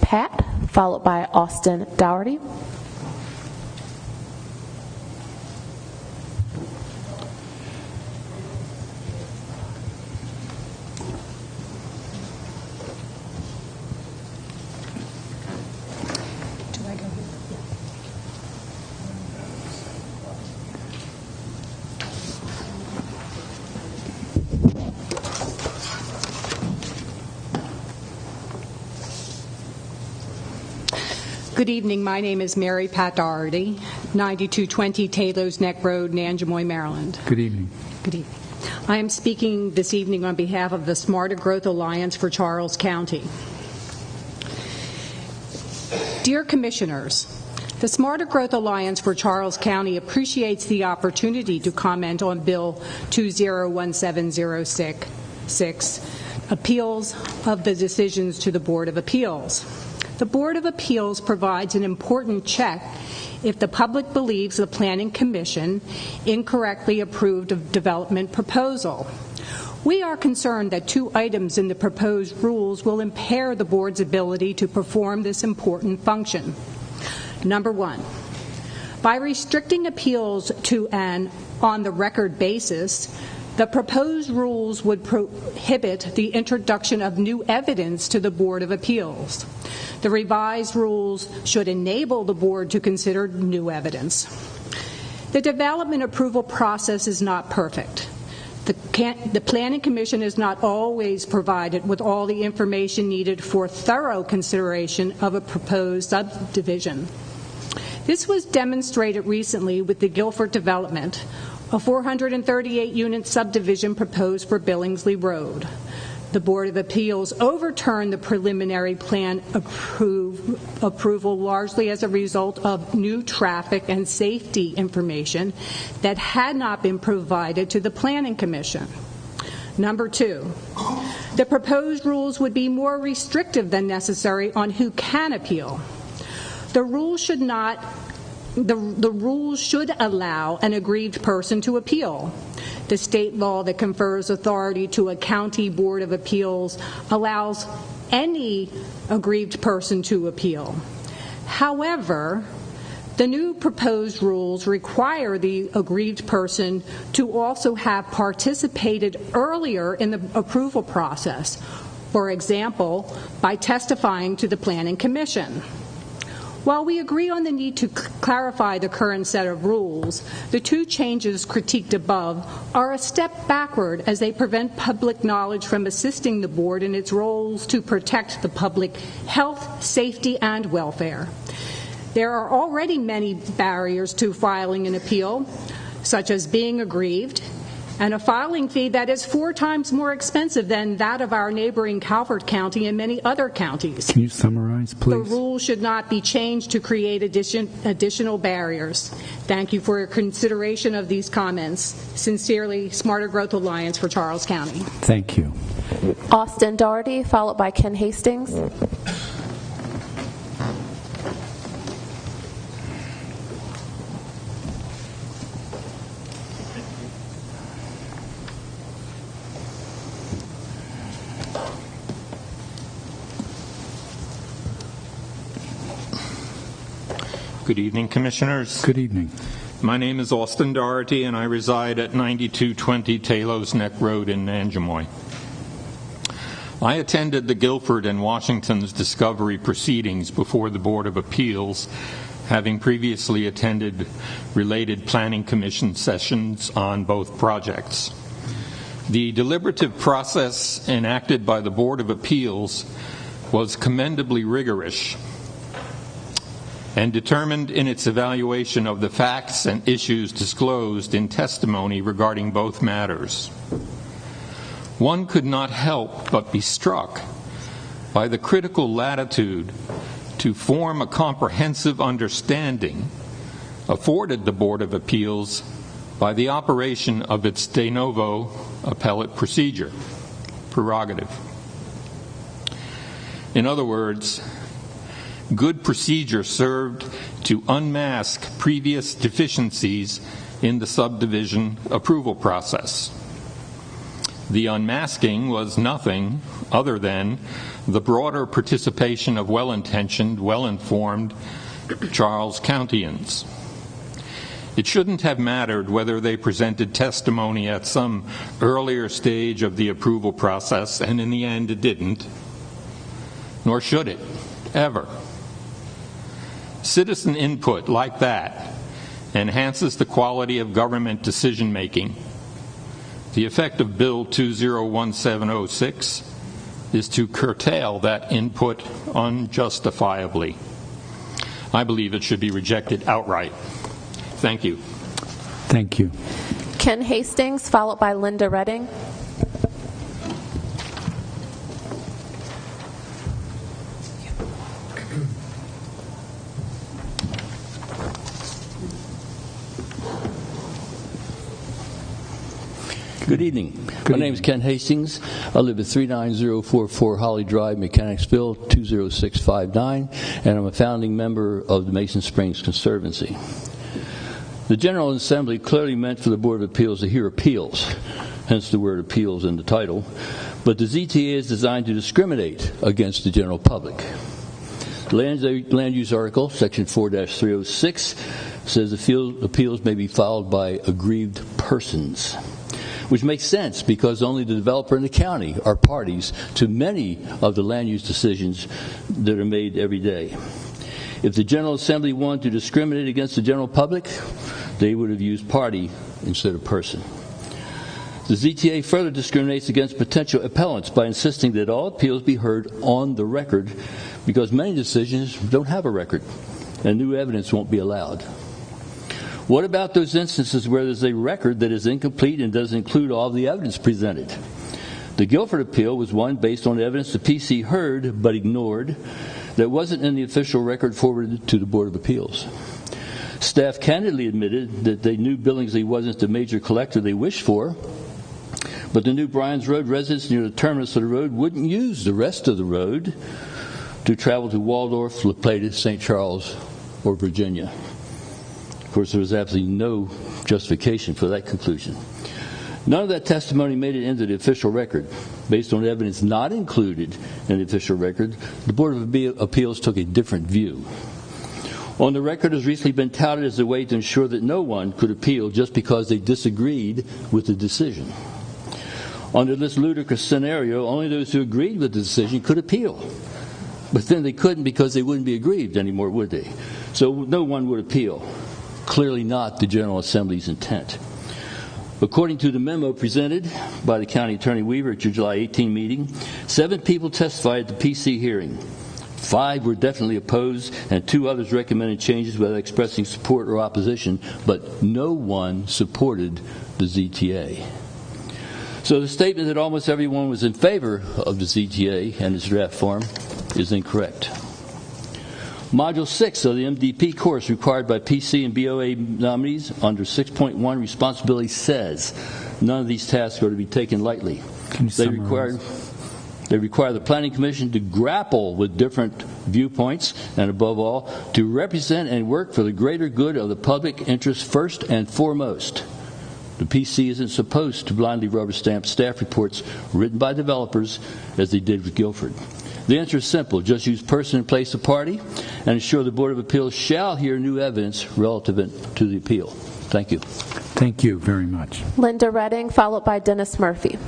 Pat, followed by Austin Dougherty. Good evening. My name is Mary Pat Dougherty, 9220 Taylor's Neck Road, Nanjemoy, Maryland. Good evening. Good evening. I am speaking this evening on behalf of the Smarter Growth Alliance for Charles County. Dear Commissioners, the Smarter Growth Alliance for Charles County appreciates the opportunity to comment on Bill 201706, appeals of the decisions to the Board of Appeals. The Board of Appeals provides an important check if the public believes the Planning Commission incorrectly approved a development proposal. We are concerned that two items in the proposed rules will impair the Board's ability to perform this important function. Number one, by restricting appeals to an on-the-record basis, the proposed rules would prohibit the introduction of new evidence to the Board of Appeals. The revised rules should enable the Board to consider new evidence. The development approval process is not perfect. The Planning Commission is not always provided with all the information needed for thorough consideration of a proposed subdivision. This was demonstrated recently with the Guilford development, a 438-unit subdivision proposed for Billingsley Road. The Board of Appeals overturned the preliminary plan approval largely as a result of new traffic and safety information that had not been provided to the Planning Commission. Number two, the proposed rules would be more restrictive than necessary on who can appeal. The rules should allow an aggrieved person to appeal. The state law that confers authority to a county board of appeals allows any aggrieved person to appeal. However, the new proposed rules require the aggrieved person to also have participated earlier in the approval process, for example, by testifying to the Planning Commission. While we agree on the need to clarify the current set of rules, the two changes critiqued above are a step backward as they prevent public knowledge from assisting the Board in its roles to protect the public health, safety, and welfare. There are already many barriers to filing an appeal, such as being aggrieved, and a filing fee that is 4 times more expensive than that of our neighboring Calvert County and many other counties. Can you summarize, please? The rules should not be changed to create additional barriers. Thank you for your consideration of these comments. Sincerely, Smarter Growth Alliance for Charles County. Thank you. Austin Dougherty, followed by Ken Hastings. Good evening, Commissioners. Good evening. My name is Austin Dougherty, and I reside at 9220 Taylor's Neck Road in Nanjemoy. I attended the Guilford and Washington's discovery proceedings before the Board of Appeals, having previously attended related Planning Commission sessions on both projects. The deliberative process enacted by the Board of Appeals was commendably rigorous and determined in its evaluation of the facts and issues disclosed in testimony regarding both matters. One could not help but be struck by the critical latitude to form a comprehensive understanding afforded the Board of Appeals by the operation of its de novo appellate procedure prerogative. In other words, good procedure served to unmask previous deficiencies in the subdivision approval process. The unmasking was nothing other than the broader participation of well-intentioned, well-informed Charles Countyans. It shouldn't have mattered whether they presented testimony at some earlier stage of the approval process, and in the end it didn't, nor should it, ever. Citizen input like that enhances the quality of government decision-making. The effect of Bill 201706 is to curtail that input unjustifiably. I believe it should be rejected outright. Thank you. Thank you. Ken Hastings, followed by Linda Redding. Good evening. My name is Ken Hastings. I live at 39044 Holly Drive, Mechanicsville, 20659, and I'm a founding member of the Mason Springs Conservancy. The General Assembly clearly meant for the Board of Appeals to hear appeals, hence the word appeals in the title, but the ZTA is designed to discriminate against the general public. The Land Use Article, Section 4-306, says appeals may be filed by aggrieved persons, which makes sense because only the developer and the county are parties to many of the land use decisions that are made every day. If the General Assembly wanted to discriminate against the general public, they would have used party instead of person. The ZTA further discriminates against potential appellants by insisting that all appeals be heard on the record because many decisions don't have a record and new evidence won't be allowed. What about those instances where there's a record that is incomplete and doesn't include all of the evidence presented? The Guilford appeal was one based on evidence the PC heard but ignored that wasn't in the official record forwarded to the Board of Appeals. Staff candidly admitted that they knew Billingsley wasn't the major collector they wished for, but the new Bryans Road residents near the terminus of the road wouldn't use the rest of the road to travel to Waldorf, La Plata, St. Charles, or Virginia. Of course, there was absolutely no justification for that conclusion. None of that testimony made it into the official record. Based on evidence not included in the official record, the Board of Appeals took a different view. On the record has recently been touted as a way to ensure that no one could appeal just because they disagreed with the decision. Under this ludicrous scenario, only those who agreed with the decision could appeal. But then they couldn't because they wouldn't be aggrieved anymore, would they? So no one would appeal. Clearly not the General Assembly's intent. According to the memo presented by the County Attorney Weaver at your July 18 meeting, 7 people testified at the PC hearing. 5 were definitely opposed, and 2 others recommended changes without expressing support or opposition, but no one supported the ZTA. So the statement that almost everyone was in favor of the ZTA and its draft form is incorrect. Module 6 of the MDP course required by PC and BOA nominees under 6.1 responsibility says none of these tasks are to be taken lightly. They require the Planning Commission to grapple with different viewpoints and, above all, to represent and work for the greater good of the public interest first and foremost. The PC isn't supposed to blindly rubber stamp staff reports written by developers as they did with Guilford. The answer is simple. Just use person in place of party and ensure the Board of Appeals shall hear new evidence relative to the appeal. Thank you. Thank you very much. Linda Redding, followed by Dennis Murphy.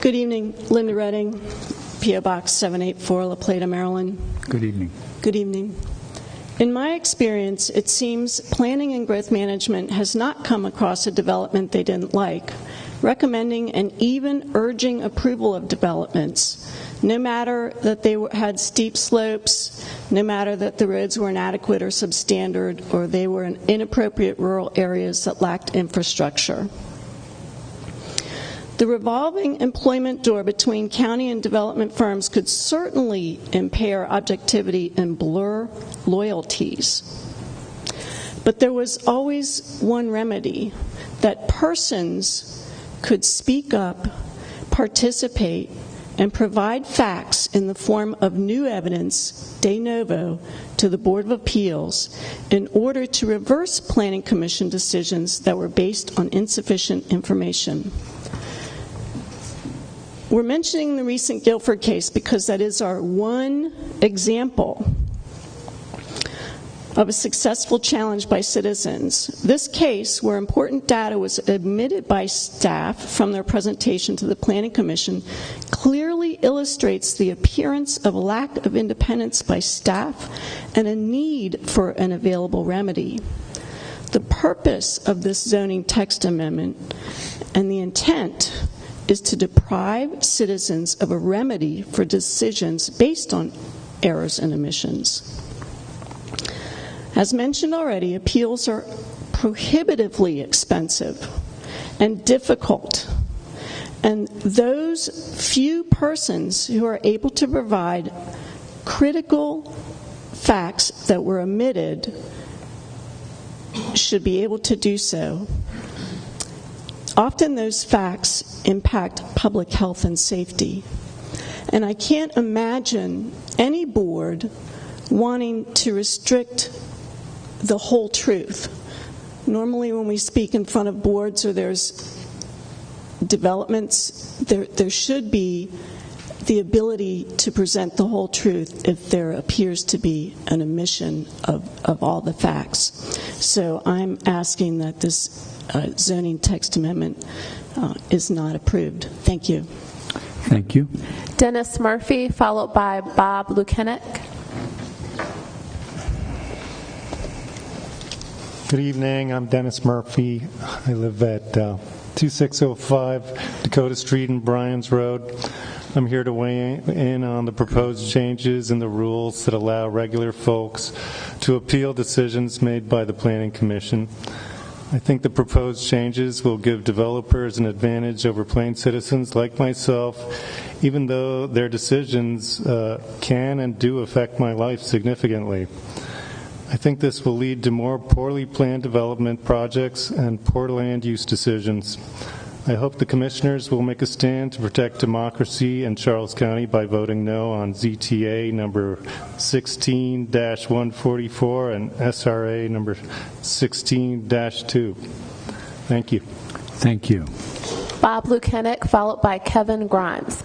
Good evening, Linda Redding, P.O. Box 784, La Plata, Maryland. Good evening. Good evening. In my experience, it seems planning and growth management has not come across a development they didn't like, recommending and even urging approval of developments, no matter that they had steep slopes, no matter that the roads were inadequate or substandard, or they were in inappropriate rural areas that lacked infrastructure. The revolving employment door between county and development firms could certainly impair objectivity and blur loyalties. But there was always one remedy, that persons could speak up, participate, and provide facts in the form of new evidence de novo to the Board of Appeals in order to reverse Planning Commission decisions that were based on insufficient information. We're mentioning the recent Guilford case because that is our one example of a successful challenge by citizens. This case, where important data was omitted by staff from their presentation to the Planning Commission, clearly illustrates the appearance of a lack of independence by staff and a need for an available remedy. The purpose of this zoning text amendment and the intent is to deprive citizens of a remedy for decisions based on errors and omissions. As mentioned already, appeals are prohibitively expensive and difficult, and those few persons who are able to provide critical facts that were omitted should be able to do so. Often those facts impact public health and safety, and I can't imagine any board wanting to restrict the whole truth. Normally when we speak in front of boards or there's developments, there should be the ability to present the whole truth if there appears to be an omission of all the facts. So I'm asking that this zoning text amendment is not approved. Thank you. Thank you. Dennis Murphy, followed by Bob Lukenik. Good evening. I'm Dennis Murphy. I live at 2605 Dakota Street and Bryans Road. I'm here to weigh in on the proposed changes in the rules that allow regular folks to appeal decisions made by the Planning Commission. I think the proposed changes will give developers an advantage over plain citizens like myself, even though their decisions can and do affect my life significantly. I think this will lead to more poorly planned development projects and poor land use decisions. I hope the commissioners will make a stand to protect democracy in Charles County by voting no on ZTA number 16-144 and SRA number 16-2. Thank you. Thank you. Bob Lukenik, followed by Kevin Grimes.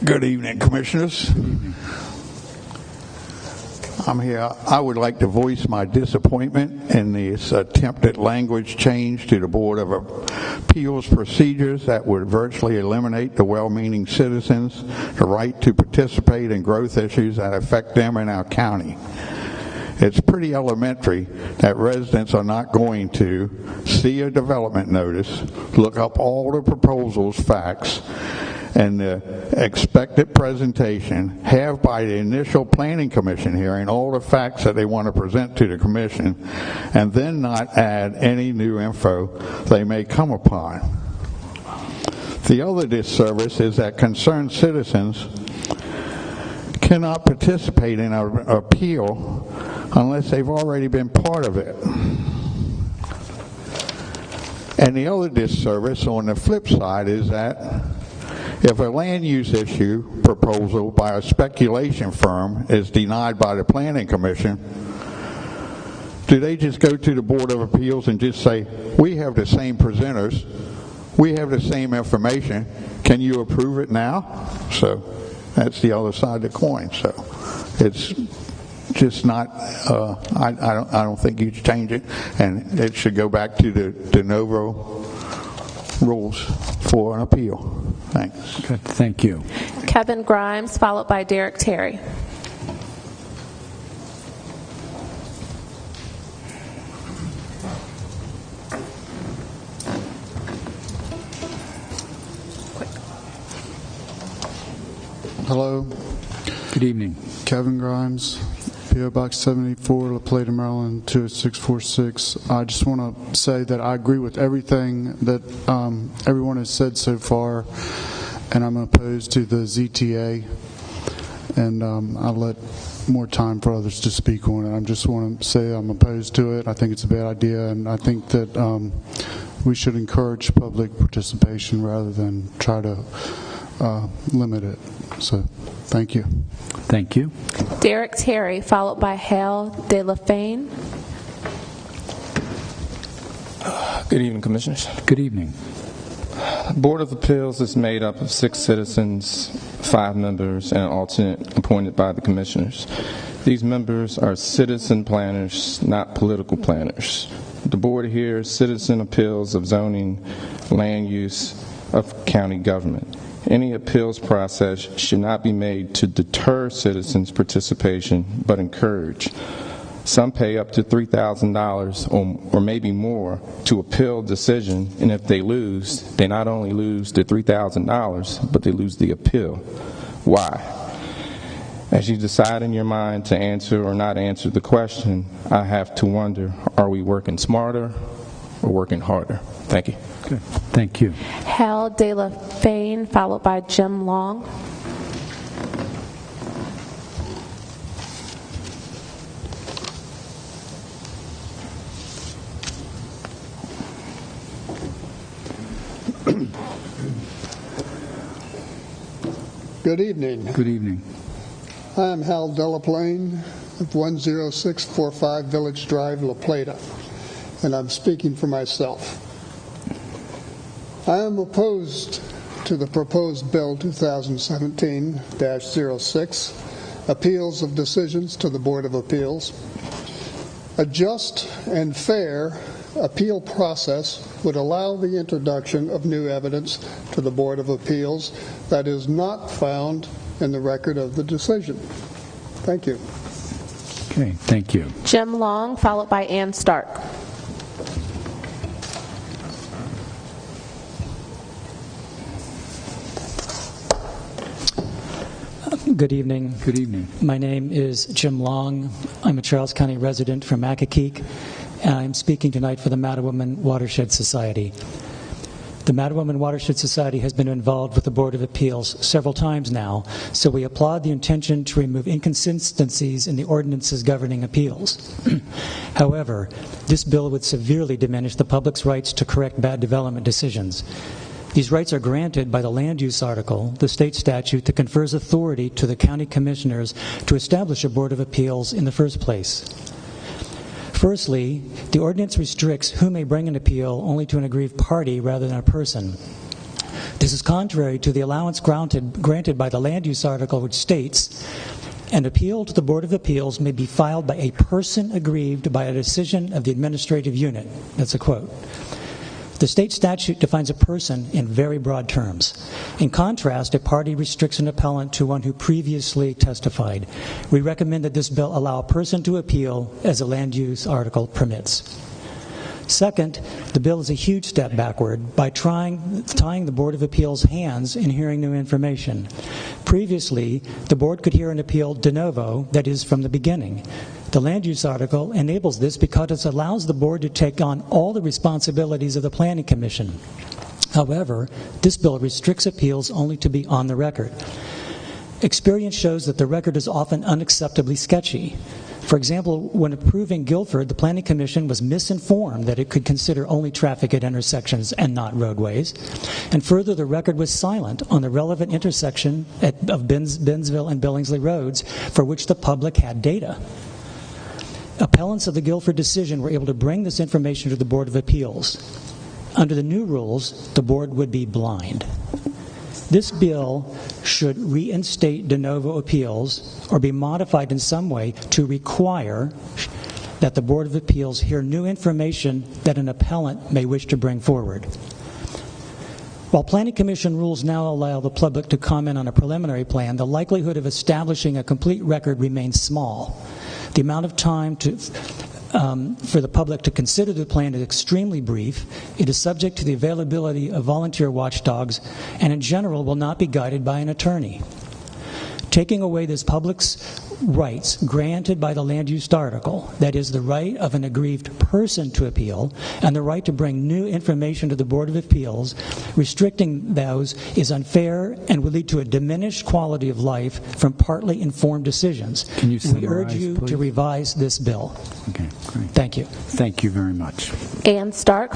Good evening, Commissioners. I'm here. I would like to voice my disappointment in this attempted language change to the Board of Appeals procedures that would virtually eliminate the well-meaning citizens' the right to participate in growth issues that affect them in our county. It's pretty elementary that residents are not going to see a development notice, look up all the proposals, facts, and the expected presentation, have by the initial Planning Commission hearing all the facts that they want to present to the Commission, and then not add any new info they may come upon. The other disservice is that concerned citizens cannot participate in an appeal unless they've already been part of it. And the other disservice on the flip side is that if a land use issue proposal by a speculation firm is denied by the Planning Commission, do they just go to the Board of Appeals and just say, we have the same presenters, we have the same information, can you approve it now? So that's the other side of the coin. So it's just not, I don't think you should change it, and it should go back to the de novo rules for an appeal. Thanks. Good. Thank you. Kevin Grimes, followed by Derek Terry. Hello. Good evening. Kevin Grimes, P.O. Box 74, La Plata, Maryland, 28646. I just want to say that I agree with everything that everyone has said so far, and I'm opposed to the ZTA. And I'll let more time for others to speak on it. I just want to say I'm opposed to it. I think it's a bad idea, and I think that we should encourage public participation rather than try to limit it. So, thank you. Thank you. Derek Terry, followed by Hal De La Fane. Good evening, Commissioners. Good evening. Board of Appeals is made up of 6 citizens, 5 members, and an alternate appointed by the Commissioners. These members are citizen planners, not political planners. The board hears citizen appeals of zoning, land use of county government. Any appeals process should not be made to deter citizens' participation, but encourage. Some pay up to $3,000 or maybe more to appeal decision, and if they lose, they not only lose the $3,000, but they lose the appeal. Why? As you decide in your mind to answer or not answer the question, I have to wonder, are we working smarter or working harder? Thank you. Good. Thank you. Hal De La Fane, followed by Jim Long. Good evening. Good evening. I am Hal Delaplane of 10645 Village Drive, La Plata, and I'm speaking for myself. I am opposed to the proposed Bill 2017-06, Appeals of Decisions to the Board of Appeals. A just and fair appeal process would allow the introduction of new evidence to the Board of Appeals that is not found in the record of the decision. Thank you. Okay, thank you. Jim Long, followed by Ann Stark. Good evening. Good evening. My name is Jim Long. I'm a Charles County resident from Accokeek, and I'm speaking tonight for the Mattawoman Watershed Society. The Mattawoman Watershed Society has been involved with the Board of Appeals several times now, so we applaud the intention to remove inconsistencies in the ordinances governing appeals. However, this bill would severely diminish the public's rights to correct bad development decisions. These rights are granted by the Land Use Article, the state statute that confers authority to the county commissioners to establish a Board of Appeals in the first place. Firstly, the ordinance restricts who may bring an appeal only to an aggrieved party rather than a person. This is contrary to the allowance granted by the Land Use Article, which states, an appeal to the Board of Appeals may be filed by a person aggrieved by a decision of the administrative unit. That's a quote. The state statute defines a person in very broad terms. In contrast, a party restricts an appellant to one who previously testified. We recommend that this bill allow a person to appeal as the Land Use Article permits. Second, the bill is a huge step backward by tying the Board of Appeals' hands in hearing new information. Previously, the Board could hear an appeal de novo, that is, from the beginning. The Land Use Article enables this because it allows the Board to take on all the responsibilities of the Planning Commission. However, this bill restricts appeals only to be on the record. Experience shows that the record is often unacceptably sketchy. For example, when approving Guilford, the Planning Commission was misinformed that it could consider only traffic at intersections and not roadways. And further, the record was silent on the relevant intersection of Bennsville and Billingsley roads for which the public had data. Appellants of the Guilford decision were able to bring this information to the Board of Appeals. Under the new rules, the Board would be blind. This bill should reinstate de novo appeals or be modified in some way to require that the Board of Appeals hear new information that an appellant may wish to bring forward. While Planning Commission rules now allow the public to comment on a preliminary plan, the likelihood of establishing a complete record remains small. The amount of time for the public to consider the plan is extremely brief. It is subject to the availability of volunteer watchdogs and in general will not be guided by an attorney. Taking away this public's rights granted by the land use article, that is the right of an aggrieved person to appeal and the right to bring new information to the Board of Appeals, restricting those is unfair and will lead to a diminished quality of life from partly informed decisions. Can you summarize, we urge you please? to revise this bill. Okay, great. Thank you. Thank you very much. Ann Stark,